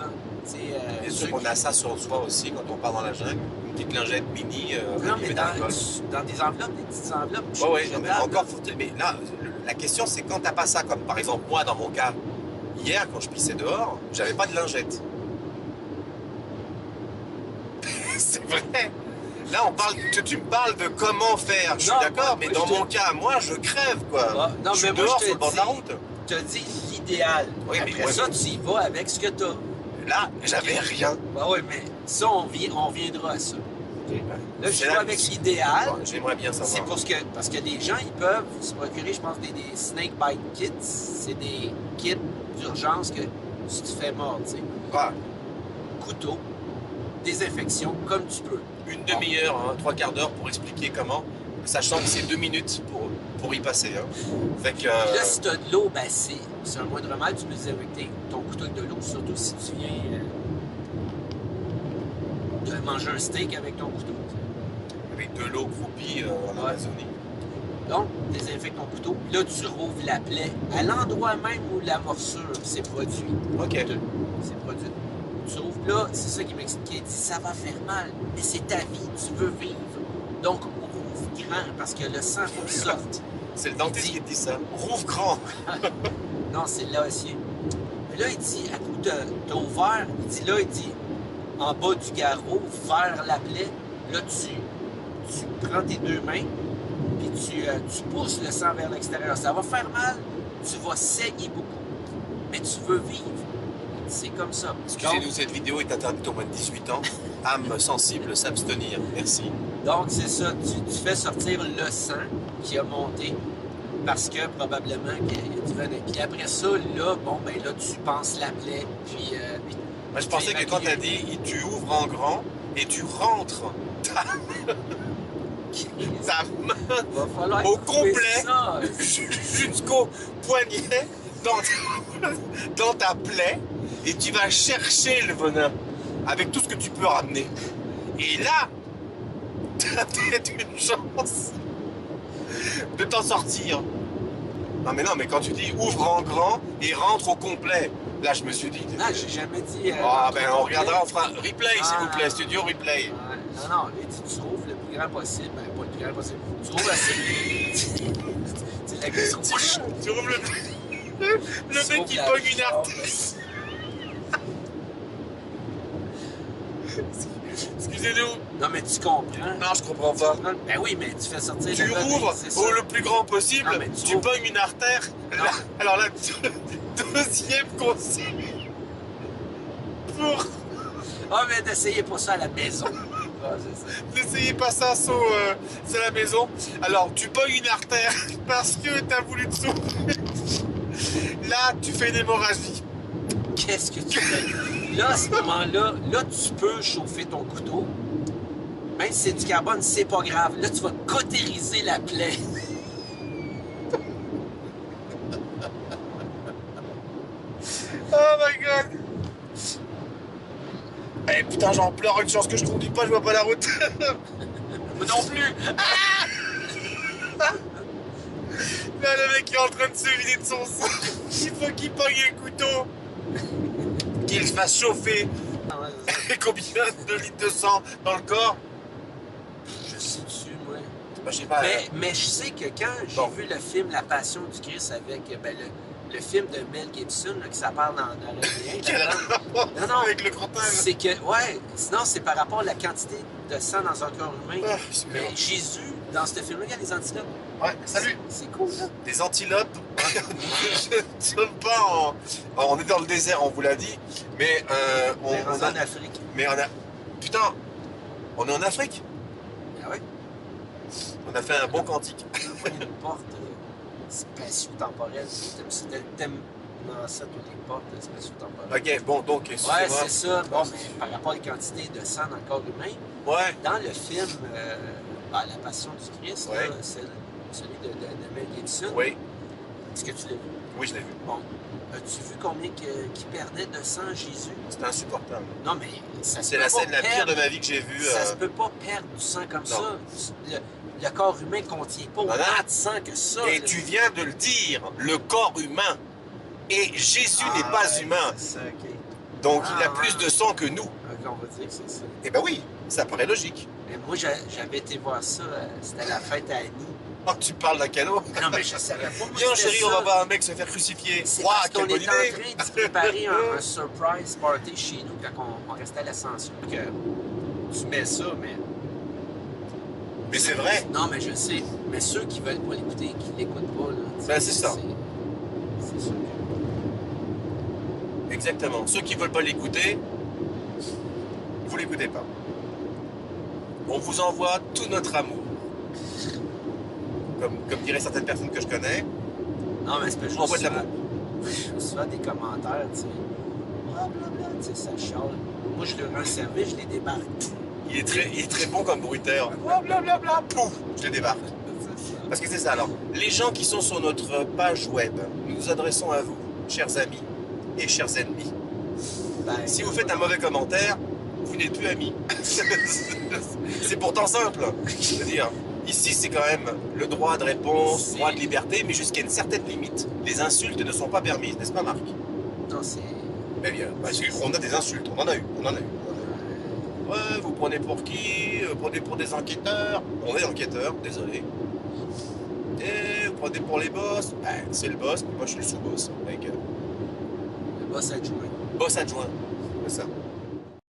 là. Bien sûr qu'on a ça sur soi aussi quand on part dans la jungle. Une petite lingette mini. Non, mais dans des enveloppes, des petites enveloppes. Oui, mais encore faut-il. Mais là, la question, c'est quand t'as pas ça, comme par exemple moi, dans mon cas, hier, quand je pissais dehors, j'avais pas de lingette. C'est vrai. Là, tu me parles de comment faire. Je suis d'accord, mais dans mon cas, moi, je crève, quoi. Non, je suis mais moi, dehors sur le bord de la route. Je te dis l'idéal. Oui, après ça, tu y vas avec ce que tu as. Là, j'avais rien. Ben oui, mais ça, on viendra à ça. Okay, là, je suis avec l'idéal. Bon, j'aimerais bien savoir. C'est parce que des gens, ils peuvent se procurer, je pense, des snake bite kits. C'est des kits d'urgence que si tu fais mordre, tu sais. Ah. Couteau, désinfection, comme tu peux. Une demi-heure, hein, 3/4 d'heure pour expliquer comment, sachant que c'est 2 minutes pour y passer. Hein. Fait que, Puis là, si tu as de l'eau, ben c'est un moindre mal, tu peux désinfecter ton couteau avec de l'eau, surtout si tu viens de manger un steak avec ton couteau. Avec de l'eau croupie en Amazonie. Donc, désinfecte ton couteau. Là, tu rouvres la plaie à l'endroit même où la morsure s'est produite. OK. C'est produit. Tu rouvres là, c'est ça qui m'expliquait. Il dit, ça va faire mal, mais c'est ta vie, tu veux vivre. Donc, rouvre grand, parce que le sang, faut qu'il sorte. C'est le dentiste qui dit ça. Rouvre grand. Non, c'est l'ossier. Là, il dit, à coup t'as ouvert, il dit, en bas du garrot, vers la plaie, là, tu prends tes 2 mains, puis tu pousses le sang vers l'extérieur. Ça va faire mal, tu vas saigner beaucoup, mais tu veux vivre. C'est comme ça. Excusez-nous, cette vidéo est interdite aux moins de 18 ans. Âme sensible, s'abstenir. Merci. Donc, c'est ça. Tu fais sortir le sang qui a monté parce que probablement qu'il y a du venin. Puis après ça, là, bon, ben là, tu penses la plaie. Puis. Moi, je pensais que quand tu as dit tu ouvres en grand et tu rentres ta main au complet jusqu'au poignet dans ta plaie et tu vas chercher le venin avec tout ce que tu peux ramener. Et là, tu as peut-être une chance de t'en sortir. Non, mais quand tu dis ouvre en grand et rentre au complet, là, je me suis dit. Ah, j'ai jamais dit. On regardera, on fera replay, s'il vous plaît, studio replay. Non, il dit tu ouvres le plus grand possible. Ben, pas le plus grand possible. Tu ouvres assez. C'est la question. Tu ouvres le mec qui pogne une artère. Excusez-nous. Non, mais tu comprends. Non, je comprends pas. Ben oui, mais tu fais sortir tu ouvres au le plus grand possible, non, tu pognes une artère. Là, alors là, deuxième conseil pour... Ah, mais n'essayez pas ça à la maison. N'essayez pas ça à la maison. Alors, tu pognes une artère parce que tu as voulu te sauver. Là, tu fais une hémorragie. Qu'est-ce que tu fais? Là, à ce moment-là, là, tu peux chauffer ton couteau. Même si c'est du carbone, c'est pas grave. Là, tu vas cautériser la plaie. Oh my god! Eh putain, j'en pleure, une chance que je conduis pas, je vois pas la route. Moi non plus! Là, le mec est en train de se vider de son sang. Il faut qu'il pogne un couteau. Qu'il se fasse chauffer. Et combien de litres de sang dans le corps? Je sais dessus, moi. Ben, je sais pas. Mais je sais que quand j'ai vu le film La Passion du Christ avec le film de Mel Gibson, là, que ça parle dans rien. Non, avec le crottin. C'est que, ouais, sinon c'est par rapport à la quantité de sang dans un corps humain. Mais Jésus, dans ce film-là, il y a des antilopes. Ouais, salut. C'est cool, là. Des antilopes. Je ne sommes pas on est dans le désert, on vous l'a dit. Mais on est en Afrique. Mais on a. Putain, on est en Afrique. Ah ouais? On a fait un bon cantique. On a une porte spatio-temporelle. C'était le thème dans cette ou les portes spatio-temporelles. Ok, bon, donc, ouais, c'est ça. Bon, mais par rapport à la quantité de sang dans le corps humain, ouais. Dans le film La Passion du Christ, ouais. Là, celui de Mel Gibson, oui. Est-ce que tu l'as vu? Oui, je l'ai vu. Bon. As-tu vu combien qui perdait de sang Jésus? C'était insupportable. Non, mais ça c'est la scène la pire de ma vie que j'ai vue. Ça se peut pas perdre du sang comme ça. Le corps humain contient pas autant de sang que ça. Et tu viens de le dire, le corps humain. Et Jésus n'est pas humain. C'est ça, ok. Donc il a plus de sang que nous. Ok, on va dire que c'est ça. Eh ben oui, ça paraît logique. Mais moi, j'avais été voir ça, c'était la fête à Annie. Oh, tu parles d'un canot. Non, mais je savais pas. Moi, Viens c'était chérie, ça. on va voir un mec se faire crucifier. C'est Ouah, parce quelle qu'on bonne était en idée. train de se préparer un surprise party chez nous quand on restait à l'Ascension. Que tu mets ça, mais... Mais c'est vrai. Non, mais je sais. Mais ceux qui veulent pas l'écouter, qui l'écoutent pas, là... Ben, c'est ça. C'est sûr que... Exactement. Ceux qui veulent pas l'écouter, vous l'écoutez pas. On vous envoie tout notre amour. Comme diraient certaines personnes que je connais, Non, mais c'est pas on juste envoie de ça. l'amour. Je reçois des commentaires, tu sais. Blablabla, tu sais, ça chiale. Moi, je leur rends service, je les débarque. Il est très bon comme bruiteur. Blablabla, pouf, je le débarque. Parce que c'est ça, alors, les gens qui sont sur notre page web, nous nous adressons à vous, chers amis et chers ennemis. Ben, Si vous faites un mauvais commentaire, vous n'êtes plus amis. C'est pourtant simple. C'est-à-dire, ici, c'est quand même le droit de réponse, droit de liberté, mais jusqu'à une certaine limite. Les insultes ne sont pas permises, n'est-ce pas, Marc? Non, c'est... Eh bien, parce qu'on a des insultes, on en a eu. Ouais, vous prenez pour qui? Vous prenez pour des enquêteurs? On est enquêteurs, désolé. Et vous prenez pour les boss? Ben, c'est le boss, mais moi je suis le sous-boss. Avec, Le boss adjoint. boss adjoint, c'est ça.